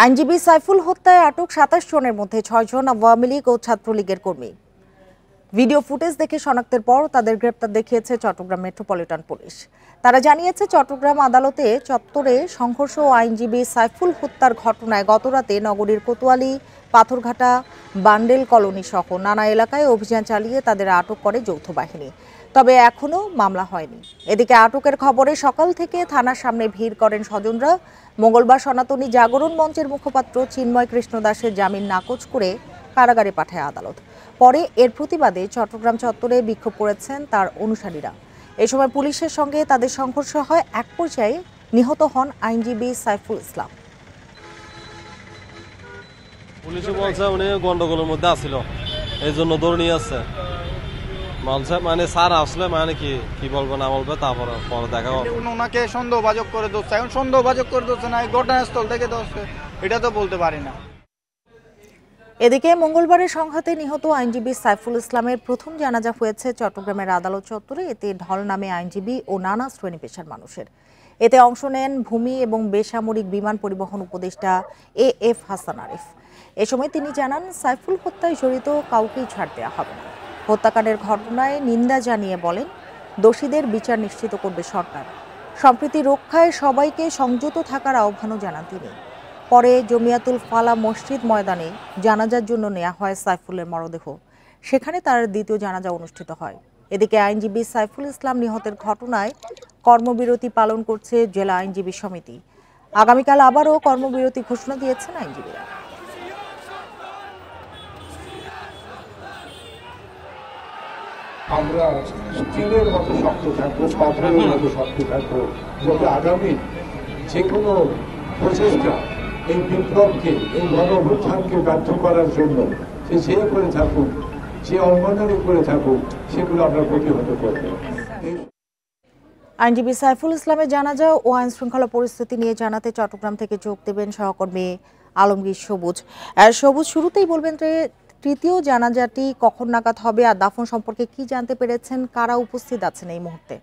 আইনজীবী সাইফুল হত্যায় আটক ২৭ জনের মধ্যে ৬ জন আওয়ামী লীগ ও ছাত্রলীগের কর্মী। ভিডিও ফুটেজ দেখে শনাক্তের পর তাদের গ্রেপ্তার দেখিয়েছে চট্টগ্রাম মেট্রোপলিটন পুলিশ। তারা জানিয়েছে, চট্টগ্রাম আদালতে চত্বরে সংঘর্ষ ও আইনজীবী সাইফুল হত্যার ঘটনায় গতরাতে নগরীর কোতোয়ালি, পাথরঘাটা, বান্ডেল কলোনি সহ নানা এলাকায় অভিযান চালিয়ে তাদের আটক করে যৌথ বাহিনী। তবে এখনো মামলা হয়নি। এদিকে আটকের খবরে সকাল থেকে থানার সামনে ভিড় করেন স্বজনরা। মঙ্গলবার সনাতনী জাগরণ মঞ্চের মুখপাত্র চিন্ময় কৃষ্ণ দাসের জামিন নাকচ করে কারাগারে পাঠায় আদালত। পরে এর প্রতিবাদে চট্টগ্রাম চত্বরে বিক্ষোভ করেছেন তার অনুসারীরা। এ সময় পুলিশের সঙ্গে তাদের সংঘর্ষ হয়। এক পর্যায়ে নিহত হন আইনজীবী সাইফুল ইসলাম। পুলিশে বলছে উনি গন্ডগোলের মধ্যে আসছিল, এই জন্য ধরে নিয়ে আসছে। মানে স্যার আসলে মানে কি বলবো না বলবে তারপরে পরে দেখা হবে। ওনাকে সন্দেহভাজন করে দিচ্ছে, এখন সন্দেহভাজন করে দিচ্ছে না, ঘটনাস্থল থেকে দিচ্ছে, এটা তো বলতে পারি না। এদিকে মঙ্গলবারের সংঘাতে নিহত আইনজীবী সাইফুল ইসলামের প্রথম জানাজা হয়েছে চট্টগ্রামের আদালত চত্বরে। এতে ঢল নামে আইনজীবী ও নানা শ্রেণী পেশার মানুষের। এতে অংশ নেন ভূমি এবং বেসামরিক বিমান পরিবহন উপদেষ্টা AF হাসান আরিফ। এ সময় তিনি জানান, সাইফুল হত্যায় জড়িত কাউকেই ছাড় দেওয়া হবে না। হত্যাকাণ্ডের ঘটনায় নিন্দা জানিয়ে বলেন, দোষীদের বিচার নিশ্চিত করবে সরকার। সম্প্রীতি রক্ষায় সবাইকে সংযত থাকার আহ্বানও জানান তিনি। পরে জমিয়াতুল ফালা মসজিদ ময়দানে জানাজার জন্য নেওয়া হয় সাইফুলের মরদেহ। সেখানে তার দ্বিতীয় জানাজা অনুষ্ঠিত হয়। এদিকে আইনজীবী সাইফুল ইসলাম নিহতের ঘটনায় কর্মবিরতি পালন করছে জেলা আইনজীবী সমিতি। আগামীকাল আবারও কর্মবিরতি ঘোষণা দিয়েছেন আইনজীবীরা। আমরা স্টিলের মতো শক্ত থাকবো, পাথরের মতো শক্ত থাকবো, যাতে আগামী যে কোনো প্রচেষ্টা এই বিপ্লবকে, এই গণ অভ্যুত্থানকে ব্যর্থ করার জন্য যে করে থাকুক, যে অঙ্গনারী করে থাকুক, সেগুলো আমরা প্রতিহত করব। আইনজীবী সাইফুল ইসলামের জানাজা ও আইন শৃঙ্খলা পরিস্থিতি নিয়ে জানাতে চট্টগ্রাম থেকে যোগ দেবেন সহকর্মী আলমগীর সবুজ। সবুজ, শুরুতেই বলবেন যে তৃতীয় জানাজাটি কখন নাগাদ হবে আর দাফন সম্পর্কে কি জানতে পেরেছেন, কারা উপস্থিত আছেন এই মুহূর্তে?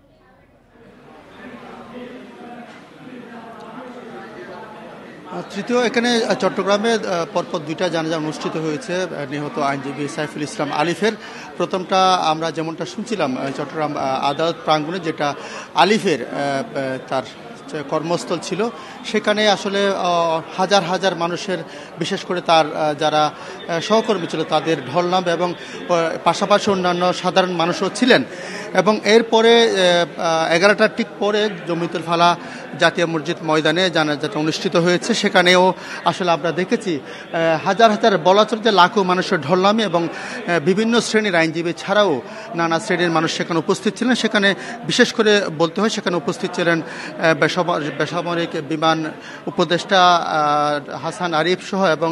তৃতীয় এখানে চট্টগ্রামে পরপর দুইটা জানাজা অনুষ্ঠিত হয়েছে নিহত আইনজীবী সাইফুল ইসলাম আলিফের। প্রথমটা আমরা যেমনটা শুনছিলাম চট্টগ্রাম আদালত প্রাঙ্গণে, যেটা আলিফের তার কর্মস্থল ছিল, সেখানে আসলে হাজার হাজার মানুষের, বিশেষ করে তার যারা সহকর্মী ছিল তাদের ঢল নাম, এবং পাশাপাশি অন্যান্য সাধারণ মানুষও ছিলেন। এবং এরপরে 11টার ঠিক পরে জমিয়তুল ফালা জাতীয় মসজিদ ময়দানে জানাজাটা অনুষ্ঠিত হয়েছে। সেখানেও আসলে আমরা দেখেছি হাজার হাজার, বলা চলে যে লাখো মানুষের ঢল নামে, এবং বিভিন্ন শ্রেণীর আইনজীবী ছাড়াও নানা শ্রেণীর মানুষ সেখানে উপস্থিত ছিলেন। সেখানে বিশেষ করে বলতে হয়, সেখানে উপস্থিত ছিলেন বেসামরিক বিমান উপদেষ্টা হাসান আরিফ সহ, এবং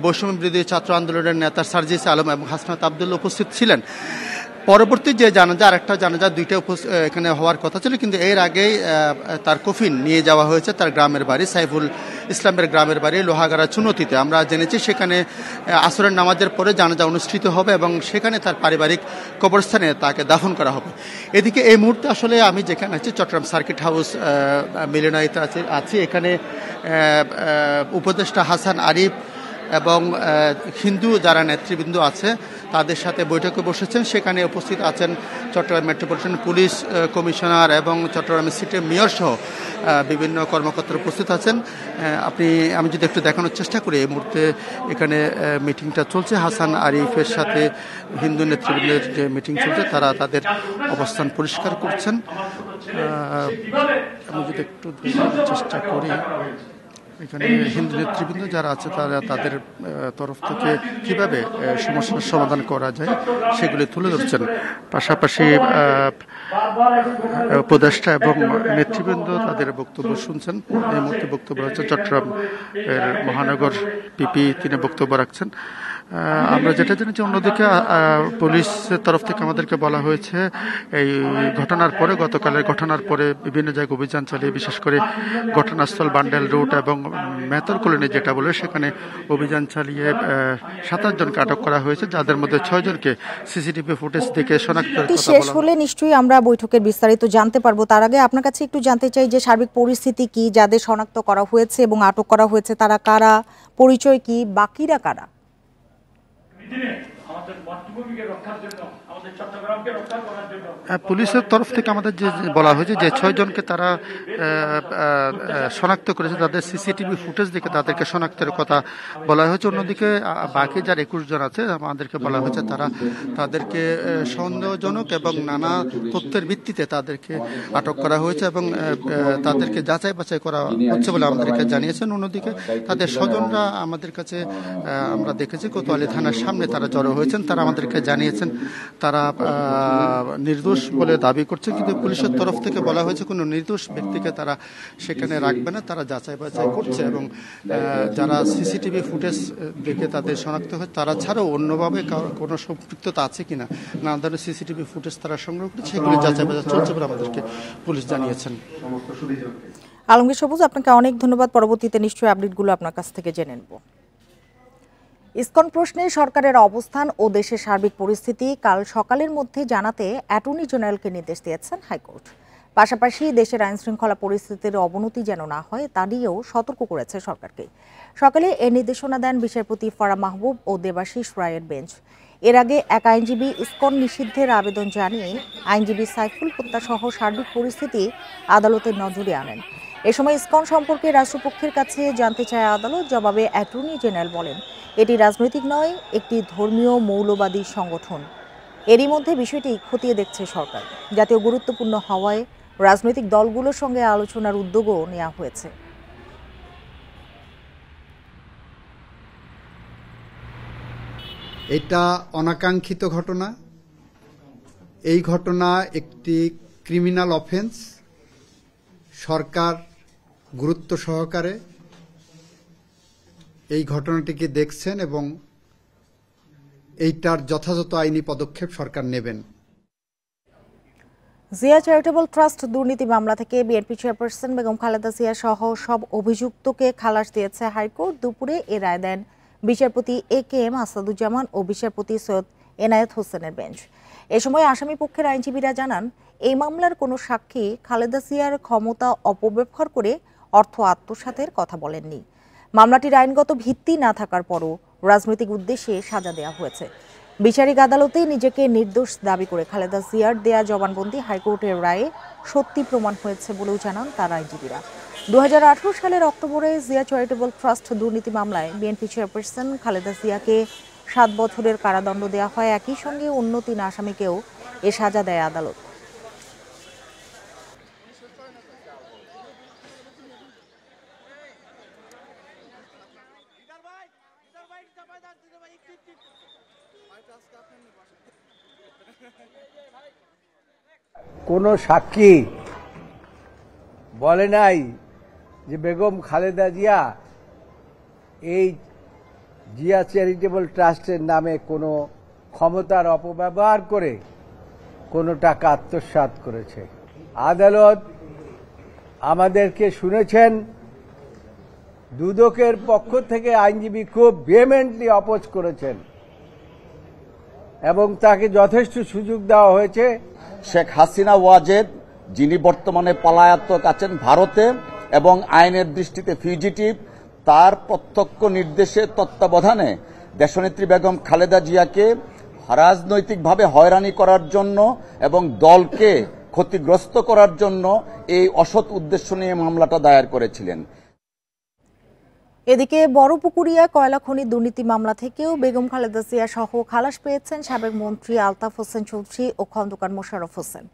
বৈষম্য বিরোধী ছাত্র আন্দোলনের নেতা সার্জিস আলম এবং হাসনাত আবদুল্লাহ উপস্থিত ছিলেন। পরবর্তী যে জানাজা, আরেকটা জানাজা, দুইটা এখানে হওয়ার কথা ছিল, কিন্তু এর আগেই তার কফিন নিয়ে যাওয়া হয়েছে তার গ্রামের বাড়ি, সাইফুল ইসলামের গ্রামের বাড়ি লোহাগাড়া চুনতিতে। আমরা জেনেছি সেখানে আসরের নামাজের পরে জানাজা অনুষ্ঠিত হবে এবং সেখানে তার পারিবারিক কবরস্থানে তাকে দাফন করা হবে। এদিকে এই মুহূর্তে আসলে আমি যেখানে আছি, চট্টগ্রাম সার্কিট হাউস মিলনায়িতে আছি। এখানে উপদেষ্টা হাসান আরিফ এবং হিন্দু যারা নেতৃবৃন্দ আছে তাদের সাথে বৈঠকে বসেছেন। সেখানে উপস্থিত আছেন চট্টগ্রাম মেট্রোপলিটন পুলিশ কমিশনার এবং চট্টগ্রাম সিটির মেয়র সহ বিভিন্ন কর্মকর্তারা উপস্থিত আছেন। আমি যদি একটু দেখানোর চেষ্টা করি, এই মুহূর্তে এখানে মিটিংটা চলছে। হাসান আরিফের সাথে হিন্দু নেতৃবৃন্দের যে মিটিং চলছে, তারা তাদের অবস্থান পরিষ্কার করছেন। আমি যদি একটু দেখানোর চেষ্টা করি, এখানে হিন্দু নেতৃবৃন্দ যারা আছে তারা তাদের তরফ থেকে কিভাবে সমস্যার সমাধান করা যায় সেগুলি তুলে ধরছেন। পাশাপাশি উপদেষ্টা এবং নেতৃবৃন্দ তাদের বক্তব্য শুনছেন। এই মুহূর্তে বক্তব্য হচ্ছে চট্টগ্রাম মহানগর পিপি, তিনি বক্তব্য রাখছেন। আমরা যেটা জেনেছি, অন্যদিকে পুলিশের তরফ থেকে আমাদেরকে বলা হয়েছে এই ঘটনার পরে, গতকালের ঘটনার পরে বিভিন্ন জায়গায় অভিযান চালিয়ে, বিশেষ করে ঘটনাস্থল বান্ডেল রুট এবং মেতর কলোনি যেটা বলে সেখানে অভিযান চালিয়ে 27 জনকে আটক করা হয়েছে, যাদের মধ্যে 6 জনকে সিসিটিভি ফুটেজ দেখে শনাক্ত করে। শেষ হলে নিশ্চয়ই আমরা বৈঠকের বিস্তারিত জানতে পারবো। তার আগে আপনার কাছে একটু জানতে চাই যে সার্বিক পরিস্থিতি কি, যাদের শনাক্ত করা হয়েছে এবং আটক করা হয়েছে তারা কারা, পরিচয় কি, বাকিরা কারা? পুলিশের তরফ থেকে আমাদের যে বলা হয়েছে যে 6 জনকে তারা শনাক্ত করেছে, তাদের সিসিটিভি ফুটেজ দেখে তাদেরকে শনাক্তের কথা বলা হয়েছে। অন্যদিকে বাকি যারা 21 জন আছে আমাদেরকে বলা হয়েছে তাদেরকে সন্দেহজনক এবং নানা তথ্যের ভিত্তিতে তাদেরকে আটক করা হয়েছে এবং তাদেরকে যাচাই বাছাই করা হচ্ছে বলে আমাদেরকে জানিয়েছেন। অন্যদিকে তাদের স্বজনরা আমাদের কাছে, আমরা দেখেছি কোতোয়ালি থানার সামনে তারা জড়ো হয়েছেন, তারা আমাদেরকে জানিয়েছেন তারা নির্দোষ বলে দাবি করছে, কিন্তু পুলিশের তরফ থেকে বলা হয়েছে কোনো নির্দোষ ব্যক্তিকে তারা সেখানে রাখবে না, তারা যাচাই বাছাই করছে এবং যারা সিসিটিভি ফুটেজ দেখে তাদের শনাক্ত হয় তারা ছাড়াও অন্যভাবে কোনো সম্পৃক্ততা আছে কিনা না ধরনের সিসিটিভি ফুটেজ তারা সংগ্রহ করেছে, সেগুলি যাচাই বাছাই চলছে বলে আমাদেরকে পুলিশ জানিয়েছেন। আলমগীর সবুজ, আপনাকে অনেক ধন্যবাদ। পরবর্তীতে নিশ্চয়ই আপডেটগুলো আপনার কাছ থেকে জেনে নেব। ইসকন প্রশ্নে সরকারের অবস্থান ও দেশের সার্বিক পরিস্থিতি কাল সকালের মধ্যে জানাতে অ্যাটর্নি জেনারেলকে নির্দেশ দিয়েছেন হাইকোর্ট। পাশাপাশি দেশের আইনশৃঙ্খলা পরিস্থিতির অবনতি যেন না হয় তা নিয়েও সতর্ক করেছে সরকারকে। সকালে এ নির্দেশনা দেন বিচারপতি ফারাহ মাহবুব ও দেবাশিস রায়ের বেঞ্চ। এর আগে এক আইনজীবী ইসকন নিষিদ্ধের আবেদন জানিয়ে আইনজীবী সাইফুল হত্যাসহ সার্বিক পরিস্থিতি আদালতের নজরে আনেন। এ সময় ইসকন সম্পর্কে রাষ্ট্রপক্ষের কাছে জানতে চায় আদালত। জবাবে অ্যাটর্নি জেনারেল বলেন, এটি রাজনৈতিক নয়, একটি ধর্মীয় মৌলবাদী সংগঠন। এরই মধ্যে বিষয়টি খতিয়ে দেখছে সরকার। জাতীয় গুরুত্বপূর্ণ হওয়ায় রাজনৈতিক দলগুলোর সঙ্গে আলোচনার উদ্যোগও নেওয়া হয়েছে। এটা অনাকাঙ্ক্ষিত ঘটনা। এই ঘটনা একটি ক্রিমিনাল অফেন্স। সরকার গুরুত্ব সহকারে এই ঘটনাটিকে দেখছেন এবং এইটার যথাযথ আইনি পদক্ষেপ সরকার নেবেন। জিয়া চ্যারিটেবল ট্রাস্ট দুর্নীতি মামলা থেকে বিএনপি চেয়ারপারসন বেগম খালেদা জিয়া সহ সব অভিযুক্তকে খালাস দিয়েছে হাইকোর্ট। দুপুরে এ রায় দেন বিচারপতি AK-M আসাদুজ্জামান ও বিচারপতি সৈয়দ এনায়েত হোসেনের বেঞ্চ। এ সময় আসামি পক্ষের আইনজীবীরা জানান, এই মামলার কোনো সাক্ষী খালেদা জিয়ার ক্ষমতা অপব্যবহার করে অর্থ আত্মসাতের কথা বলেননি। মামলাটির আইনগত ভিত্তি না থাকার পরও রাজনৈতিক উদ্দেশ্যে সাজা দেওয়া হয়েছে। বিচারিক আদালতে নিজেকে নির্দোষ দাবি করে খালেদা জিয়ার দেয়া জবানবন্দি হাইকোর্টের রায়ে সত্যি প্রমাণ হয়েছে বলেও জানান তার আইনজীবীরা। 2018 সালের অক্টোবরে জিয়া চ্যারিটেবল ট্রাস্ট দুর্নীতি মামলায় বিএনপি চেয়ারপারসন খালেদা জিয়াকে 7 বছরের কারাদণ্ড দেওয়া হয়। একই সঙ্গে অন্য 3 আসামিকেও এ সাজা দেয় আদালত। কোনো সাক্ষী বলে নাই যে বেগম খালেদা জিয়া এই জিয়া চ্যারিটেবল ট্রাস্টের নামে কোনো ক্ষমতার অপব্যবহার করে কোনো টাকা আত্মসাৎ করেছে। আদালত আমাদেরকে শুনেছেন, দুদকের পক্ষ থেকে আইনজীবী খুব ভেহেমেন্টলি অপোজ করেছেন এবং তাকে যথেষ্ট সুযোগ দেওয়া হয়েছে। শেখ হাসিনা ওয়াজেদ, যিনি বর্তমানে পলাতক আছেন ভারতে এবং আইনের দৃষ্টিতে ফিউজিটিভ, তার প্রত্যক্ষ নির্দেশে তত্ত্বাবধানে দেশনেত্রী বেগম খালেদা জিয়াকে রাজনৈতিকভাবে হয়রানি করার জন্য এবং দলকে ক্ষতিগ্রস্ত করার জন্য এই অসৎ উদ্দেশ্য নিয়ে মামলাটা দায়ের করেছিলেন। এদিকে বড়পুকুরিয়া কয়লা খনি দুর্নীতি মামলা থেকেও বেগম খালেদা জিয়া সহ খালাস পেয়েছেন সাবেক মন্ত্রী আলতাফ হোসেন চৌধুরী ও খন্দকার মোশাররফ হোসেন।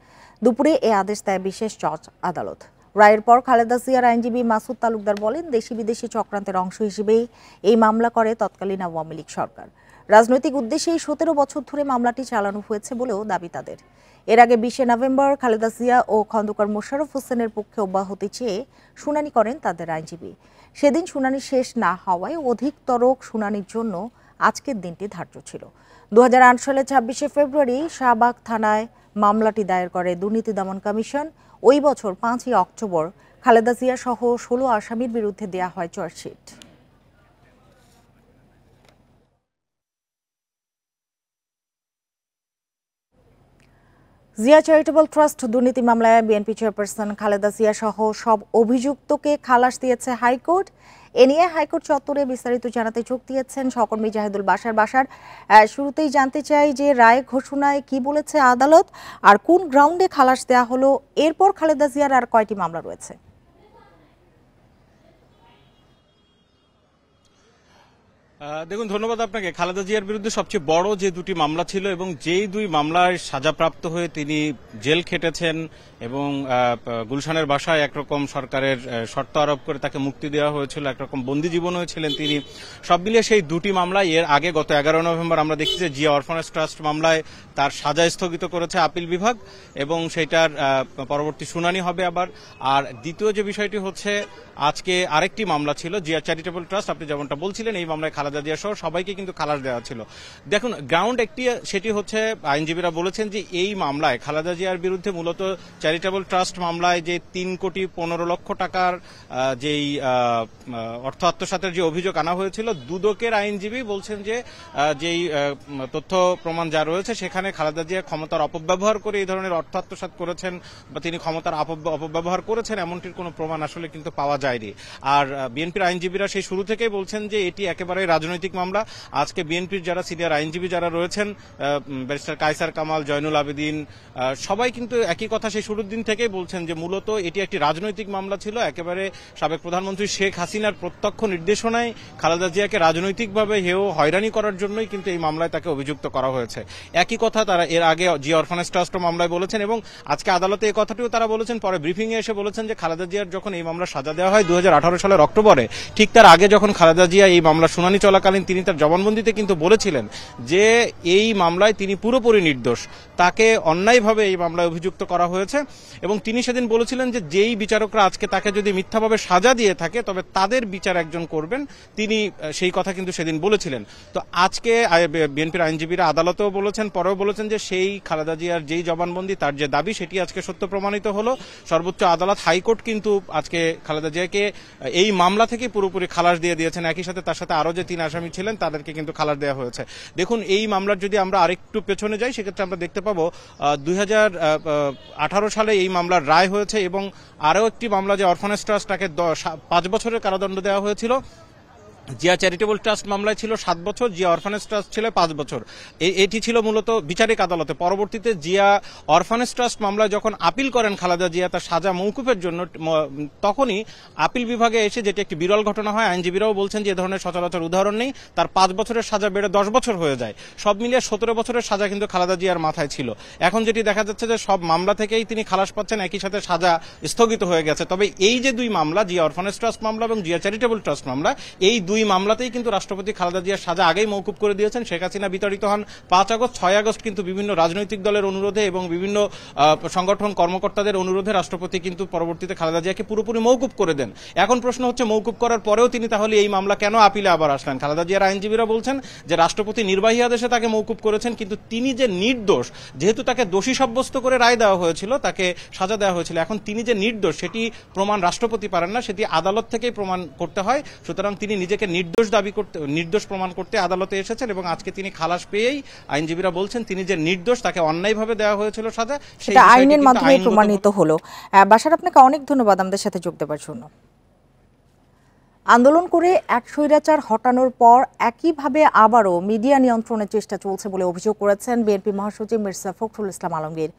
দুপুরে এ আদেশ দেয় বিশেষ জজ আদালত। রায়ের পর খালেদা জিয়ার আইনজীবী মাসুদ তালুকদার বলেন, দেশি বিদেশি চক্রান্তের অংশ হিসেবেই এই মামলা করে তৎকালীন আওয়ামী লীগ সরকার। রাজনৈতিক উদ্দেশ্যেই 17 বছর ধরে মামলাটি চালানো হয়েছে বলেও দাবি তাদের। এর আগে 20 নভেম্বর খালেদা জিয়া ও খন্দকার মোশাররফ হোসেনের পক্ষে অব্যাহতি চেয়ে শুনানি করেন তাদের আইনজীবী। সেদিন শুনানি শেষ না হওয়ায় অধিকতর শুনানির জন্য আজকের দিনটি ধার্য ছিল। 2008 সালে 26শে ফেব্রুয়ারি শাহবাগ থানায় মামলাটি দায়ের করে দুর্নীতি দমন কমিশন। ওই বছর 5ই অক্টোবর খালেদা জিয়া সহ 16 আসামির বিরুদ্ধে দেয়া হয় চার্জশিট। জিয়া চ্যারিটেবল ট্রাস্ট দুর্নীতি মামলায় বিএনপি চেয়ারপারসন খালেদা জিয়া সহ সব অভিযুক্তকে খালাস দিয়েছে হাইকোর্ট। এ নিয়ে হাইকোর্ট চত্বরে বিস্তারিত জানাতে যোগ দিয়েছেন সহকর্মী জাহিদুল বাশার। শুরুতেই জানতে চাই যে রায় ঘোষণায় কি বলেছে আদালত, আর কোন গ্রাউন্ডে খালাস দেওয়া হলো, এরপর খালেদা জিয়ার আর কয়টি মামলা রয়েছে? দেখুন, ধন্যবাদ আপনাকে। খালেদা জিয়ার বিরুদ্ধে সবচেয়ে বড় যে দুটি মামলা ছিল এবং যেই দুই মামলায় সাজাপ্রাপ্ত হয়ে তিনি জেল খেটেছেন এবং গুলশানের বাসায় একরকম সরকারের শর্ত আরোপ করে তাকে মুক্তি দেওয়া হয়েছিল, একরকম বন্দী জীবন হয়েছিলেন তিনি, সব মিলিয়ে সেই দুটি মামলায় এর আগে গত 11 নভেম্বর আমরা দেখছি যে জিয়া অরফানেজ ট্রাস্ট মামলায় তার সাজা স্থগিত করেছে আপিল বিভাগ এবং সেটার পরবর্তী শুনানি হবে আবার। আর দ্বিতীয় যে বিষয়টি হচ্ছে, আজকে আরেকটি মামলা ছিল জিয়া চ্যারিটেবল ট্রাস্ট, আপনি যেমনটা বলছিলেন, এই মামলায় খালেদা জিয়া সহ সবাইকে কিন্তু খালাস দেওয়া ছিল। দেখুন, গ্রাউন্ড একটি, সেটি হচ্ছে আইনজীবীরা বলেছেন যে এই মামলায় খালেদা জিয়ার বিরুদ্ধে মূলত চ্যারিটেবল ট্রাস্ট মামলায় যে 3,15,00,000 টাকার যেই অর্থ আত্মসাতের যে অভিযোগ আনা হয়েছিল, দুদকের আইনজীবী বলছেন যে যেই তথ্য প্রমাণ যা রয়েছে সেখানে খালেদা জিয়া ক্ষমতার অপব্যবহার করে এই ধরনের অর্থ আত্মসাৎ করেছেন বা তিনি ক্ষমতার অপব্যবহার করেছেন এমনটির কোনো প্রমাণ আসলে কিন্তু পাওয়া যায়নি। আর বিএনপির আইনজীবীরা সেই শুরু থেকেই বলছেন যে এটি একেবারে রাজনৈতিক মামলা। আজকে বিএনপির যারা সিনিয়র আইনজীবী যারা রয়েছেন, ব্যারিস্টার কায়সার কামাল, জয়নুল আবেদিন, সবাই কিন্তু একই কথা সেই শুরুর দিন থেকেই বলছেন যে মূলত এটি একটি রাজনৈতিক মামলা ছিল। একেবারে সাবেক প্রধানমন্ত্রী শেখ হাসিনার প্রত্যক্ষ নির্দেশনায় খালেদা জিয়াকে রাজনৈতিকভাবে হয়রানি করার জন্যই কিন্তু এই মামলায় তাকে অভিযুক্ত করা হয়েছে। একই কথা তারা এর আগে জিয়া অরফানেজ ট্রাস্ট মামলায় বলেছেন এবং আজকে আদালতে এই কথাটিও তারা বলেছেন। পরে ব্রিফিং এ এসে বলেছেন যে খালেদা জিয়ার যখন এই মামলা সাজা দেওয়া হয় 2018 সালের অক্টোবরে, ঠিক তার আগে যখন খালেদা জিয়া এই মামলা শুনানি চলাকালীন তিনি তার জবানবন্দিতে কিন্তু বলেছিলেন যে এই মামলায় তিনি পুরোপুরি নির্দোষ, তাকে অন্যায়ভাবে এই মামলায় অভিযুক্ত করা হয়েছে এবং তিনি সেদিন বলেছিলেন যে যেই বিচারকরা আজকে তাকে যদি মিথ্যাভাবে সাজা দিয়ে থাকে তবে তাদের বিচার একজন করবেন, তিনি সেই কথা কিন্তু সেদিন বলেছিলেন। তো আজকে বিএনপির আইনজীবীরা আদালতেও বলেছেন, পরেও বলেছেন যে সেই খালেদা জিয়ার যেই জবানবন্দি, তার যে দাবি, সেটি আজকে সত্য প্রমাণিত হলো। সর্বোচ্চ আদালত হাইকোর্ট কিন্তু আজকে খালেদা জিয়াকে এই মামলা থেকে পুরোপুরি খালাস দিয়ে দিয়েছেন। একই সাথে তার সাথে আরো যে 3 আসামি ছিলেন তাদেরকে কিন্তু খালাস দেওয়া হয়েছে। দেখুন, এই মামলার যদি আমরা আরেকটু পেছনে যাই সেক্ষেত্রে আমরা দেখতে পাবো 2018 সালে এই মামলার রায় হয়েছে এবং আরও একটি মামলা যে অরফানেজ ট্রাস্ট, তাকে 5 বছরের কারাদণ্ড দেওয়া হয়েছিল। জিয়া চ্যারিটেবল ট্রাস্ট মামলায় ছিল 7 বছর, জিয়া অরফানেজ ট্রাস্ট ছিল 5 বছর। এটি ছিল মূলত বিচারিক আদালতে। পরবর্তীতে জিয়া অরফানেজ ট্রাস্ট মামলায় যখন আপিল করেন খালেদা জিয়া তার সাজা মওকুফের জন্য, তখনই আপিল বিভাগে এসে, যেটি একটি বিরল ঘটনা হয়, আইনজীবীরাও বলছেন যে এ ধরনের সচরাচর উদাহরণ নেই, তার 5 বছরের সাজা বেড়ে 10 বছর হয়ে যায়। সব মিলিয়ে 17 বছরের সাজা কিন্তু খালেদা জিয়ার মাথায় ছিল। এখন যেটি দেখা যাচ্ছে যে সব মামলা থেকেই তিনি খালাস পাচ্ছেন, একই সাথে সাজা স্থগিত হয়ে গেছে। তবে এই যে দুই মামলা, জিয়া অরফানেজ ট্রাস্ট মামলা এবং জিয়া চ্যারিটেবল ট্রাস্ট মামলা, এই দুই মামলাতেই কিন্তু রাষ্ট্রপতি খালেদা জিয়ার সাজা আগেই মওকুফ করে দিয়েছেন। শেখ হাসিনা বিতাড়িত হন 5 আগস্ট। 6 আগস্ট কিন্তু বিভিন্ন রাজনৈতিক দলের অনুরোধে এবং বিভিন্ন সংগঠন কর্মকর্তাদের অনুরোধে রাষ্ট্রপতি কিন্তু পরবর্তীতে খালেদা জিয়াকে পুরোপুরি মওকুফ করে দেন। এখন প্রশ্ন হচ্ছে, মওকুফ করার পরেও তিনি তাহলে এই মামলা কেন আপিলে আবার আসলেন? খালেদা জিয়ার আইনজীবীরা বলছেন যে রাষ্ট্রপতি নির্বাহী আদেশে তাকে মওকুফ করেছেন, কিন্তু তিনি যে নির্দোষ, যেহেতু তাকে দোষী সাব্যস্ত করে রায় দেওয়া হয়েছিল, তাকে সাজা দেওয়া হয়েছিল, এখন তিনি যে নির্দোষ সেটি প্রমাণ রাষ্ট্রপতি পারেন না, সেটি আদালত থেকেই প্রমাণ করতে হয়। সুতরাং তিনি নিজেকে নির্দোষ প্রমাণ করতে আদালতে এসেছেন এবং আজকে তিনি খালাস পেয়েই আইনজীবীরা বলছেন তিনি যে নির্দোষ, তাকে অন্যায়ভাবে দেওয়া হয়েছিল সাজা, সেটা আইনের মাধ্যমে প্রমাণিত হলো। বাশার, আপনাকে অনেক ধন্যবাদ আমাদের সাথে যোগ দেওয়ার জন্য। আন্দোলন করে এক স্বৈরাচার হটানোর পর একইভাবে আবারও মিডিয়া নিয়ন্ত্রণের চেষ্টা চলছে বলে অভিযোগ করেছেন বিএনপি মহাসচিব মির্জা ফখরুল ইসলাম আলমগীর।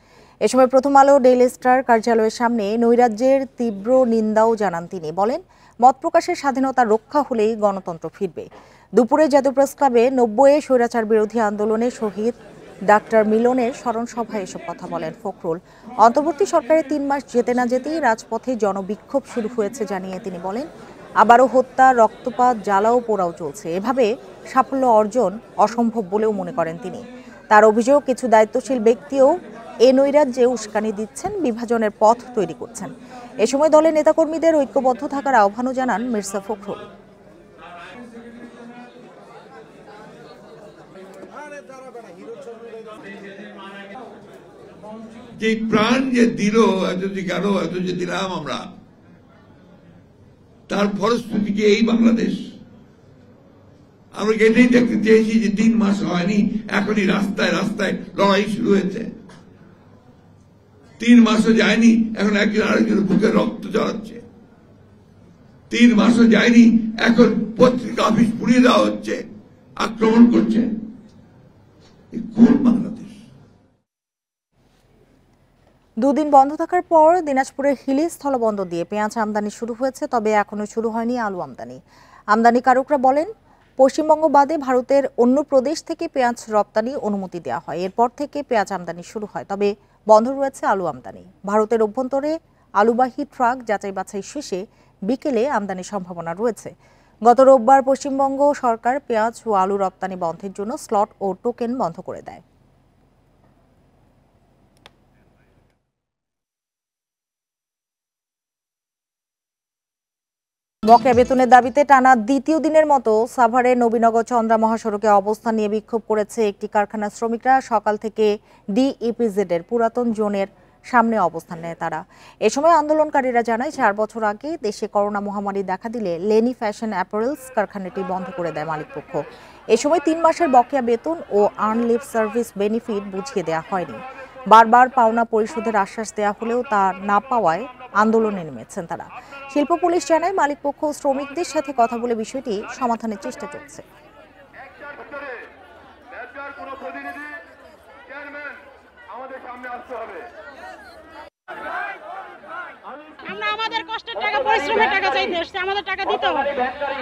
এ সময় প্রথম আলো ডেইলি স্টার কার্যালয়ের সামনে নৈরাজ্যের তীব্র নিন্দাও জানান তিনি। বলেন, মত প্রকাশের স্বাধীনতা রক্ষা হলেই গণতন্ত্র ফিরবে। দুপুরে জাতীয় প্রেস ক্লাবে 90 স্বৈরাচার বিরোধী আন্দোলনে শহীদ ডাক্তার মিলনের স্মরণ সভায় এসব কথা বলেন ফখরুল। অন্তর্বর্তী সরকারের 3 মাস যেতে না যেতেই রাজপথে জনবিক্ষোভ শুরু হয়েছে জানিয়ে তিনি বলেন, আবারও হত্যা, রক্তপাত, জ্বালাও পোড়াও চলছে। এভাবে সাফল্য অর্জন অসম্ভব বলেও মনে করেন তিনি। তার অভিযোগ, কিছু দায়িত্বশীল ব্যক্তিও এ নৈরাজ্যে উস্কানি দিচ্ছেন, বিভাজনের পথ তৈরি করছেন। এ সময় দলের নেতাকর্মীদের ঐক্যবদ্ধ থাকার আহ্বানও জানান মির্জা ফখরুল। যে প্রাণ যে দিল, এত যে গেল, এত যে দিলাম আমরা, তার ফলশ্রুতি কি এই বাংলাদেশ? আমরা এটাই দেখতে চেয়েছি যে 3 মাস হয়নি, এখনই রাস্তায় রাস্তায় লড়াই শুরু হয়েছে। 3 মাসও যায়নি, এখন একজন আরেকজনের বুকে রক্ত ঝরাচ্ছে। 3 মাসও যায়নি, এখন পত্রিকা অফিস পুড়িয়ে দেওয়া হচ্ছে, আক্রমণ করছে। কোন বাংলাদেশ? দুদিন বন্ধ থাকার পর দিনাজপুরের হিলি স্থলবন্দর দিয়ে পেঁয়াজ আমদানি শুরু হয়েছে, তবে এখনো শুরু হয়নি আলু আমদানি। আমদানিকারকরা বলেন, পশ্চিমবঙ্গ বাদে ভারতের অন্য প্রদেশ থেকে পেঁয়াজ রপ্তানি অনুমতি দেওয়া হয়, এরপর থেকে পেঁয়াজ আমদানি শুরু হয়, তবে বন্ধ রয়েছে আলু আমদানি। ভারতের অভ্যন্তরে আলুবাহী ট্রাক যাচাই বাছাই শেষে বিকেলে আমদানির সম্ভাবনা রয়েছে। গত রোববার পশ্চিমবঙ্গ সরকার পেঁয়াজ ও আলু রপ্তানি বন্ধের জন্য স্লট ও টোকেন বন্ধ করে দেয়। বকেয়া বেতনের দাবিতে টানা দ্বিতীয় দিনের মতো সাভারের নবীনগর চন্দ্রা মহাসড়কে অবস্থান নিয়ে বিক্ষোভ করেছে একটি কারখানার শ্রমিকরা। সকাল থেকে ডিইপিজেড এর পুরাতন জোনের সামনে অবস্থান নেয় তারা। এ সময় আন্দোলনকারীরা জানায়, 4 বছর আগে দেশে করোনা মহামারী দেখা দিলে লেনি ফ্যাশন অ্যাপারেলস কারখানাটি বন্ধ করে দেয় মালিকপক্ষ। এ সময় 3 মাসের বকেয়া বেতন ও আর্ন লিভ সার্ভিস বেনিফিট বুঝিয়ে দেওয়া হয়নি। বারবার পাওনা পরিশোধের আশ্বাস দেওয়া হলেও তা না পাওয়ায় আন্দোলনে নেমেছেন তারা। শিল্প পুলিশ জানায়, মালিকপক্ষ ও শ্রমিকদের সাথে কথা বলে বিষয়টি সমাধানের চেষ্টা চলছে। আমরা আমাদের কষ্টের টাকা, পরিশ্রমের টাকা চাইতে এসেছি, আমাদের টাকা দিতে হবে।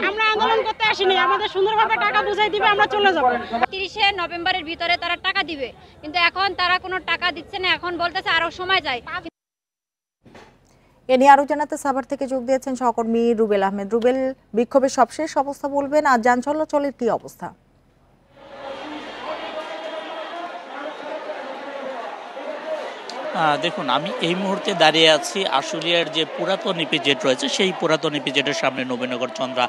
আমরা আন্দোলন করতে আসিনি, আমাদের সুন্দরভাবে টাকা বুঝাই দিবে, আমরা চলে যাব। 30 নভেম্বরের ভিতরে তারা টাকা দিবে, কিন্তু এখন তারা কোনো টাকা দিচ্ছে না। এখন বলতেছে আরো সময় যায়। এ নিয়ে আরো জানাতে সাভার থেকে যোগ দিয়েছেন সহকর্মী রুবেল আহমেদ। রুবেল, বিক্ষোভের সবশেষ অবস্থা বলবেন, আর যান চলাচলের কি অবস্থা? দেখুন, আমি এই মুহূর্তে দাঁড়িয়ে আছি আশুলিয়ার যে পুরাতন ইপিজেড রয়েছে সেই পুরাতন ইপিজেডের সামনে নবীনগর চন্দ্রা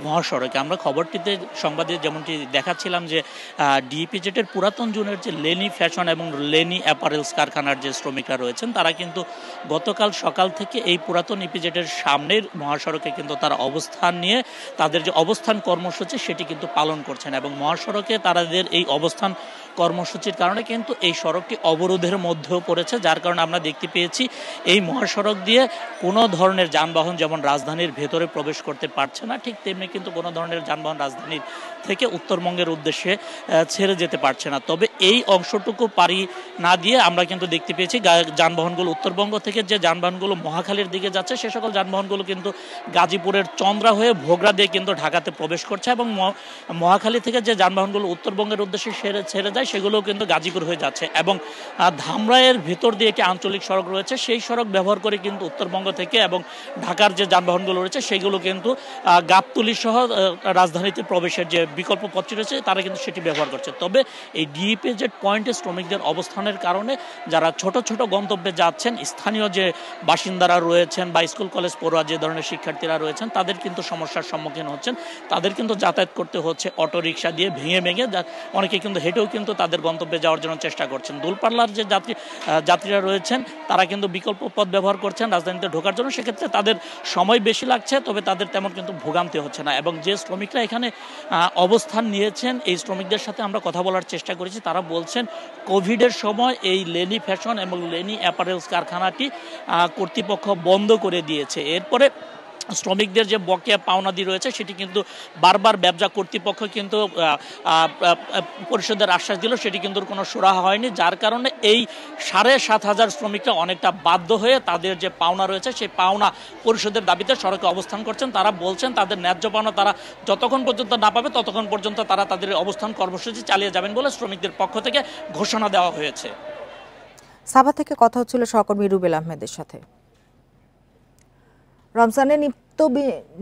মহাসড়কে। আমরা খবরটিতে সংবাদে যেমনটি দেখাচ্ছিলাম যে ডিইপিজেডের পুরাতন জোনের যে লেনি ফ্যাশন এবং লেনি অ্যাপারেলস কারখানার যে শ্রমিকরা রয়েছেন তারা কিন্তু গতকাল সকাল থেকে এই পুরাতন ইপিজেডের সামনের মহাসড়কে কিন্তু তারা অবস্থান নিয়ে তাদের যে অবস্থান কর্মসূচি সেটি কিন্তু পালন করছেন, এবং মহাসড়কে তাদের এই অবস্থান কর্মসূচির কারণে কিন্তু এই সড়কটি অবরোধের মধ্যেও পড়েছে, যার কারণে আমরা দেখতে পেয়েছি এই মহাসড়ক দিয়ে কোনো ধরনের যানবাহন যেমন রাজধানীর ভেতরে প্রবেশ করতে পারছে না, ঠিক তেমনি কিন্তু কোনো ধরনের যানবাহন রাজধানীর থেকে উত্তরবঙ্গের উদ্দেশ্যে ছেড়ে যেতে পারছে না। তবে এই অংশটুকু পারি না দিয়ে আমরা কিন্তু দেখতে পেয়েছি যানবাহনগুলো উত্তরবঙ্গ থেকে যে যানবাহনগুলো মহাখালীর দিকে যাচ্ছে সে সকল যানবাহনগুলো কিন্তু গাজীপুরের চন্দ্রা হয়ে ভোগড়া দিয়ে কিন্তু ঢাকাতে প্রবেশ করছে, এবং মহাখালী থেকে যে যানবাহনগুলো উত্তরবঙ্গের উদ্দেশ্যে ছেড়ে যায় সেগুলোও কিন্তু গাজীপুর হয়ে যাচ্ছে। এবং ধামরাইয়ের ভিতর দিয়ে একটি আঞ্চলিক সড়ক রয়েছে, সেই সড়ক ব্যবহার করে কিন্তু উত্তরবঙ্গ থেকে এবং ঢাকার যে যানবাহনগুলো রয়েছে সেগুলো কিন্তু গাবতলী সহ রাজধানীতে প্রবেশের যে বিকল্প পথটি রয়েছে তারা কিন্তু সেটি ব্যবহার করছে। তবে এই ডিইপিজেড পয়েন্টে শ্রমিকদের অবস্থানের কারণে যারা ছোট ছোট গন্তব্যে যাচ্ছেন, স্থানীয় যে বাসিন্দারা রয়েছেন বা স্কুল কলেজ পড়ুয়া যে ধরনের শিক্ষার্থীরা রয়েছেন তাদের কিন্তু সমস্যার সম্মুখীন হচ্ছেন। তাদের কিন্তু যাতায়াত করতে হচ্ছে অটো রিক্সা দিয়ে, ভেঙে ভেঙে, অনেকে কিন্তু হেঁটেও কিন্তু তাদের গন্তব্যে যাওয়ার জন্য চেষ্টা করছেন। দূরপাল্লার যে যাত্রীরা রয়েছেন তারা কিন্তু বিকল্প পথ ব্যবহার করছেন রাজধানীতে ঢোকার জন্য, সেক্ষেত্রে তাদের সময় বেশি লাগছে, তবে তাদের তেমন কিন্তু ভোগান্তি হচ্ছে না। এবং যে শ্রমিকরা এখানে অবস্থান নিয়েছেন এই শ্রমিকদের সাথে আমরা কথা বলার চেষ্টা করেছি, তারা বলছেন কোভিডের সময় এই লেনি ফ্যাশন এবং লেনি অ্যাপারেলস কারখানাটি কর্তৃপক্ষ বন্ধ করে দিয়েছে। এরপরে শ্রমিকদের যে বকেয়া পাওনাদি রয়েছে সেটি কিন্তু বারবার ব্যবসা কর্তৃপক্ষ কিন্তু পরিশোধের আশ্বাস দিল, সেটি কিন্তু কোনো সুরাহা হয়নি, যার কারণে এই 7,500 শ্রমিকরা অনেকটা বাধ্য হয়ে তাদের যে পাওনা রয়েছে সেই পাওনা পরিশোধের দাবিতে সড়কে অবস্থান করছেন। তারা বলছেন তাদের ন্যায্য পাওনা তারা যতক্ষণ পর্যন্ত না পাবে ততক্ষণ পর্যন্ত তারা তাদের অবস্থান কর্মসূচি চালিয়ে যাবেন বলে শ্রমিকদের পক্ষ থেকে ঘোষণা দেওয়া হয়েছে। সাভা থেকে কথা হচ্ছিল সহকর্মী রুবেল আহমেদের সাথে। রমজানে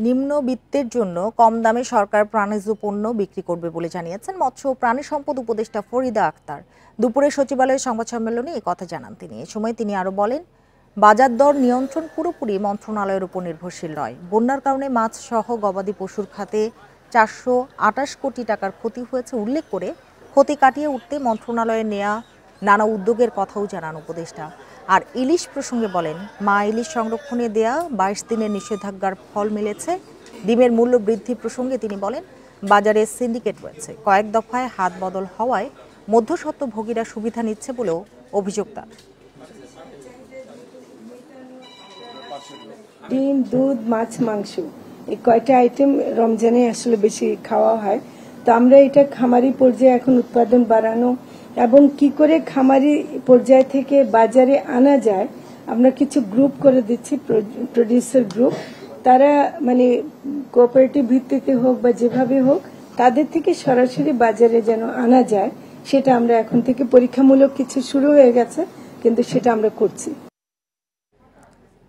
নিম্নবিত্তের জন্য কম দামে সরকার প্রাণীজ পণ্য বিক্রি করবে বলে জানিয়েছেন মৎস্য ও প্রাণী সম্পদ উপদেষ্টা ফরিদা আক্তার। দুপুরে সচিবালয়ের সংবাদ সম্মেলনে এই কথা জানান তিনি। এ সময় তিনি আরো বলেন, বাজার দর নিয়ন্ত্রণ পুরোপুরি মন্ত্রণালয়ের উপর নির্ভরশীল নয়। বন্যার কারণে মাছ সহ গবাদি পশুর খাতে 428 কোটি টাকার ক্ষতি হয়েছে উল্লেখ করে ক্ষতি কাটিয়ে উঠতে মন্ত্রণালয়ে নেওয়া নানা উদ্যোগের কথাও জানান উপদেষ্টা। আর ইলিশ প্রসঙ্গে বলেন, মা ইলিশ সংরক্ষণে দেয়া 22 দিনের নিষেধাজ্ঞার ফল মিলেছে। ডিমের মূল্য বৃদ্ধি প্রসঙ্গে তিনি বলেন, বাজারে সিন্ডিকেট রয়েছে, কয়েক দফায় হাত বদল হওয়ায় মধ্যস্বত্বভোগীরা সুবিধা নিচ্ছে বলেও অভিযোগ তার। ডিম, দুধ, মাছ, মাংস এই কয়টা আইটেম রমজানে আসলে বেশি খাওয়া হয়। তো আমরা এটা খামারি পর্যায়ে এখন উৎপাদন বাড়ানো এবং কি করে খামারি পর্যায় থেকে বাজারে আনা যায়, আমরা কিছু গ্রুপ করে দিচ্ছি, প্রডিউসার গ্রুপ। তারা মানে কোঅপারেটিভ ভিত্তিতে হোক বা যেভাবে হোক, তাদের থেকে সরাসরি বাজারে যেন আনা যায়, সেটা আমরা এখন থেকে পরীক্ষামূলক কিছু শুরু হয়ে গেছে, কিন্তু সেটা আমরা করছি।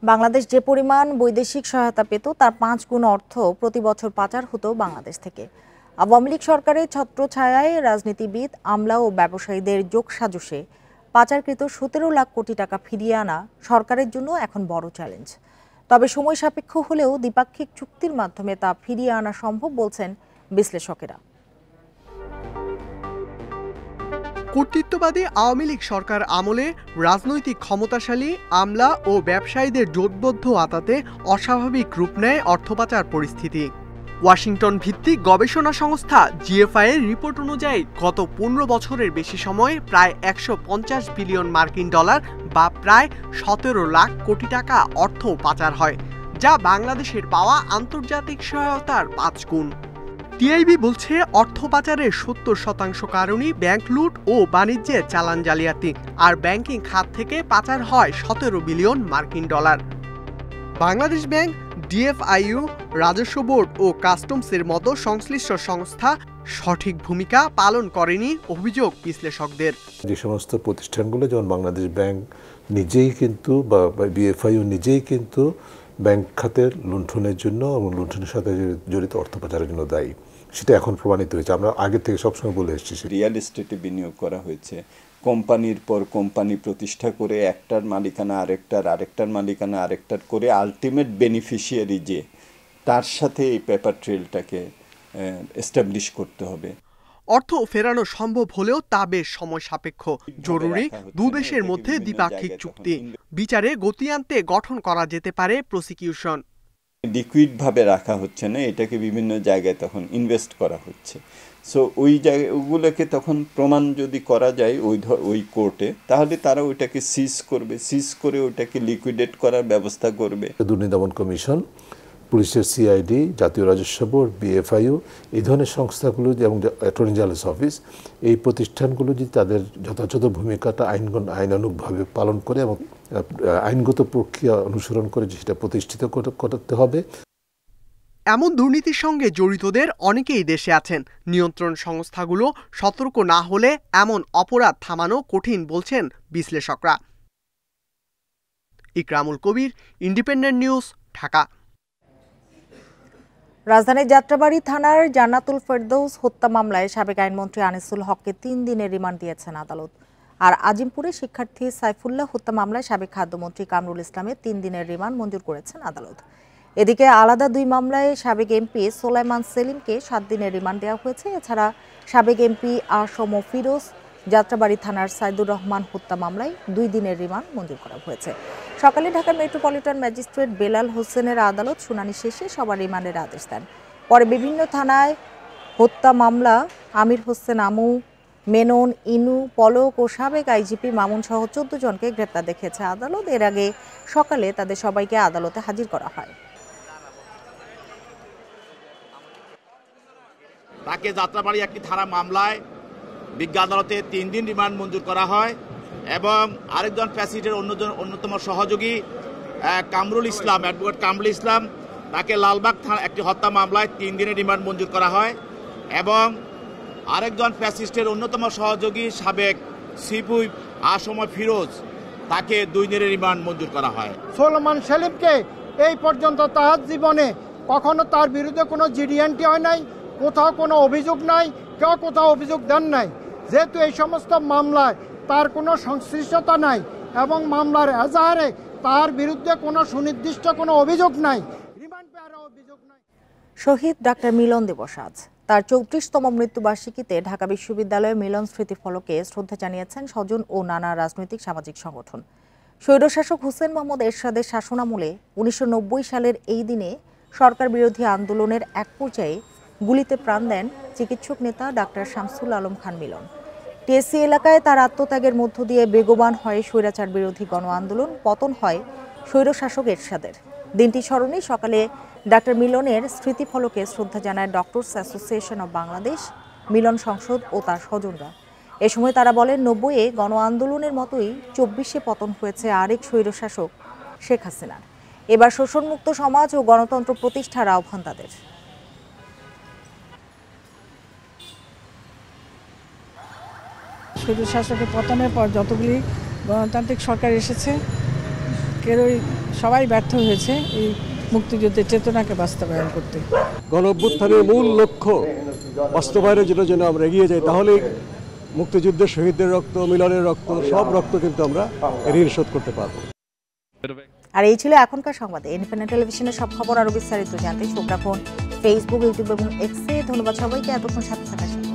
বাংলাদেশ যে পরিমাণ বৈদেশিক সহায়তা পেত তার 5 গুণ অর্থ প্রতি বছর পাচার হতো বাংলাদেশ থেকে। আওয়ামী লীগ সরকারের ছত্রছায়ায় রাজনীতিবিদ, আমলা ও ব্যবসায়ীদের যোগসাজশে পাচারকৃত 17 লাখ কোটি টাকা ফিরিয়ে আনা সরকারের জন্য এখন বড় চ্যালেঞ্জ। তবে সময় সাপেক্ষ হলেও দ্বিপাক্ষিক চুক্তির মাধ্যমে তা ফিরিয়ে আনা সম্ভব বলছেন বিশ্লেষকেরা। কর্তৃত্ববাদী আওয়ামী লীগ সরকার আমলে রাজনৈতিক ক্ষমতাশালী আমলা ও ব্যবসায়ীদের জোটবদ্ধ আতাতে অস্বাভাবিক রূপ নেয় অর্থপাচার পরিস্থিতি। ওয়াশিংটন ভিত্তিক গবেষণা সংস্থা জিএফআই এর রিপোর্ট অনুযায়ী গত 15 বছরের বেশি সময়ে প্রায় 150 বিলিয়ন মার্কিন ডলার বা প্রায় 17 লাখ কোটি টাকা অর্থ পাচার হয়, যা বাংলাদেশের পাওয়া আন্তর্জাতিক সহায়তার 5 গুণ। টিআইবি বলছে, অর্থ পাচারের 70% কারণই ব্যাংক লুট ও বাণিজ্যে চালান জালিয়াতি, আর ব্যাংকিং খাত থেকে পাচার হয় 17 বিলিয়ন মার্কিন ডলার। বাংলাদেশ ব্যাংক, ডিএফআইইউ, রাজস্ব বোর্ড ও কাস্টমসের মতো সংশ্লিষ্ট সংস্থা সঠিক ভূমিকা পালন করেনি অভিযোগ বিশ্লেষকদের। যে সমস্ত প্রতিষ্ঠানগুলো, যেমন বাংলাদেশ ব্যাংক নিজেই কিন্তু বা বিএফআইইউ নিজেই কিন্তু ব্যাংক খাতের লুণ্ঠনের জন্য এবং লুণ্ঠনের সাথে জড়িত অর্থ পাচারের জন্য দায়ী, সেটা এখন প্রমাণিত হয়েছে। আমরা আগে থেকে সবসময় বলে এসেছি। রিয়েল এস্টেটে বিনিয়োগ করা হয়েছে, কোম্পানির পর কোম্পানি প্রতিষ্ঠা করে একটার মালিকানা আরেকটার মালিকানা আরেকটার করে আলটিমেট বেনিফিশিয়ারি যে, তার সাথে এই পেপার ট্রেলটাকে এস্টাবলিশ করতে হবে। অর্থ ফেরানো সম্ভব হলেও তা বেশ সময় সাপেক্ষ। জরুরি দুই দেশের মধ্যে দ্বিপাক্ষিক চুক্তি। বিচারে গতি আনতে গঠন করা যেতে পারে প্রসিকিউশন। লিকুইড ভাবে রাখা হচ্ছে না, এটাকে বিভিন্ন জায়গায় তখন ইনভেস্ট করা হচ্ছে। সো ওই জায়গায় ওগুলোকে তখন প্রমাণ যদি করা যায় ওই কোর্টে, তাহলে তারা ওইটাকে সিজ করবে, সিজ করে ওইটাকে লিকুইডেট করার ব্যবস্থা করবে। দুর্নীতি দমন কমিশন, পুলিশের সিআইডি, জাতীয় রাজস্ব বোর্ড, বিএফআইইউ, এই ধরনের সংস্থাগুলো এবং অ্যাটর্নি জেনারেল অফিস, এই প্রতিষ্ঠানগুলো যদি তাদের যথাযথ ভূমিকাটা আইনানুগভাবে পালন করে এবং আইনগত প্রক্রিয়া অনুসরণ করে সেটা প্রতিষ্ঠিত করতে হবে। এমন দুর্নীতির সঙ্গে জড়িতদের অনেকেই দেশে আছেন। নিয়ন্ত্রণ সংস্থাগুলো সতর্ক না হলে এমন অপরাধ থামানো কঠিন বলছেন বিশ্লেষকরা। ইকরামুল কবির, ইন্ডিপেন্ডেন্ট নিউজ, ঢাকা। রাজধানীর যাত্রাবাড়ী থানার জান্নাতুল ফেরদৌস হত্যা মামলায় সাবেক আইনমন্ত্রী আনিসুল হককে 3 দিনের রিমান্ড দিয়েছেন আদালত। আর আজিমপুরে শিক্ষার্থী সাইফুল্লাহ হত্যা মামলায় সাবেক খাদ্যমন্ত্রী কামরুল ইসলামের 3 দিনের রিমান্ড মঞ্জুর করেছেন আদালত। এদিকে আলাদা 2 মামলায় সাবেক এমপি সোলাইমান সেলিমকে 7 দিনের রিমান্ড দেওয়া হয়েছে। এছাড়া সাবেক এমপি আসম ফিরোজ যাত্রাবাড়ী থানার সাইদুর রহমান হত্যা মামলায় 2 দিনের রিমান্ড মঞ্জুর করা হয়েছে। সকালে ঢাকা মেট্রোপলিটন ম্যাজিস্ট্রেট বেলাল হোসেনের আদালত শুনানি শেষে সবার রিমান্ডের আদেশ দেন। পরে বিভিন্ন থানায় হত্যা মামলা আমির হোসেন আমু, মেনন, ইনু, পলক ও সাবেক আইজিপি মামুন সহ 14 জনকে গ্রেপ্তার দেখিয়েছে আদালত। এর আগে সকালে তাদের সবাইকে আদালতে হাজির করা হয়। তাকে যাত্রাবাড়ী একটি থানা মামলায় বিজ্ঞ আদালতে 3 দিন রিমান্ড মঞ্জুর করা হয় এবং আরেকজন ফ্যাসিলিটির অন্যতম সহযোগী কামরুল ইসলাম, অ্যাডভোকেট কামরুল ইসলাম, তাকে লালবাগ থানা একটি হত্যা মামলায় 3 দিনের রিমান্ড মঞ্জুর করা হয় এবং আরেকজন ফ্যাসিস্টের অন্যতম সহযোগী সাবেক সিপুই আসম ফিরোজ, তাকে 2 দিনের রিমান্ড মঞ্জুর করা হয়। সোলাইমান সেলিমকে এই পর্যন্ত তার জীবনে কখনো তার বিরুদ্ধে কোনো জিডিএনটি হয় নাই, কোথাও কোনো অভিযোগ নাই, কেউ কোথাও অভিযোগ দেন নাই। যেহেতু এই সমস্ত মামলায় তার কোনো সংশ্লিষ্টতা নাই এবং মামলার এজাহারে তার বিরুদ্ধে কোনো সুনির্দিষ্ট কোনো অভিযোগ নাই, রিমান্ড পেয়ার অভিযোগ নাই। শহীদ ডাক্তার মিলন দিবস আজ। তার 34তম মৃত্যুবার্ষিকীতে ঢাকা বিশ্ববিদ্যালয়ের মিলন স্মৃতি ফলকে শ্রদ্ধা জানিয়েছেন স্বজন ও নানা রাজনৈতিক সামাজিক সংগঠন। স্বৈরশাসক হুসেন মোহাম্মদ এরশাদের শাসনামলে 1990 সালের এই দিনে সরকার বিরোধী আন্দোলনের এক পর্যায়ে গুলিতে প্রাণ দেন চিকিৎসক নেতা ডাক্তার শামসুল আলম খান মিলন। টিএসসি এলাকায় তার আত্মত্যাগের মধ্য দিয়ে বেগবান হয় স্বৈরাচার বিরোধী গণ আন্দোলন, পতন হয় স্বৈরশাসক এরশাদের। দিনটি স্মরণে সকালে ডাক্তার মিলনের স্মৃতিফলকে শ্রদ্ধা জানায় ডক্টরস অ্যাসোসিয়েশন অব বাংলাদেশ, মিলন সংসদ ও তার স্বজনরা। এ সময় তারা বলেন 90-এ গণ আন্দোলনের মতোই 24-এ পতন হয়েছে আরেক স্বৈরশাসক শেখ হাসিনার। এবার শোষণমুক্ত সমাজ ও গণতন্ত্র প্রতিষ্ঠার আহ্বান তাদের। স্বৈরশাসকের পতনের পর যতগুলি গণতান্ত্রিক সরকার এসেছে কেউই সবাই ব্যর্থ হয়েছে এই মুক্তিযুদ্ধের চেতনাকে বাস্তবায়ন করতে। গণঅভ্যুত্থানের মূল লক্ষ্য বাস্তবায়নের জন্য যেন আমরা এগিয়ে যাই, তাহলে মুক্তিযুদ্ধের শহীদদের রক্ত, মিলনের রক্ত, সব রক্ত কিন্তু আমরা ঋণ শোধ করতে পারবো। আর এই ছিল এখনকার সংবাদে। ইন্ডিপেন্ডেন্ট টেলিভিশনের সব খবর আরো বিস্তারিত জানতে চোখ রাখুন ফেসবুক, ইউটিউব এবং এক্সে। ধন্যবাদ সবাইকে এতক্ষণ সাথে থাকার জন্য।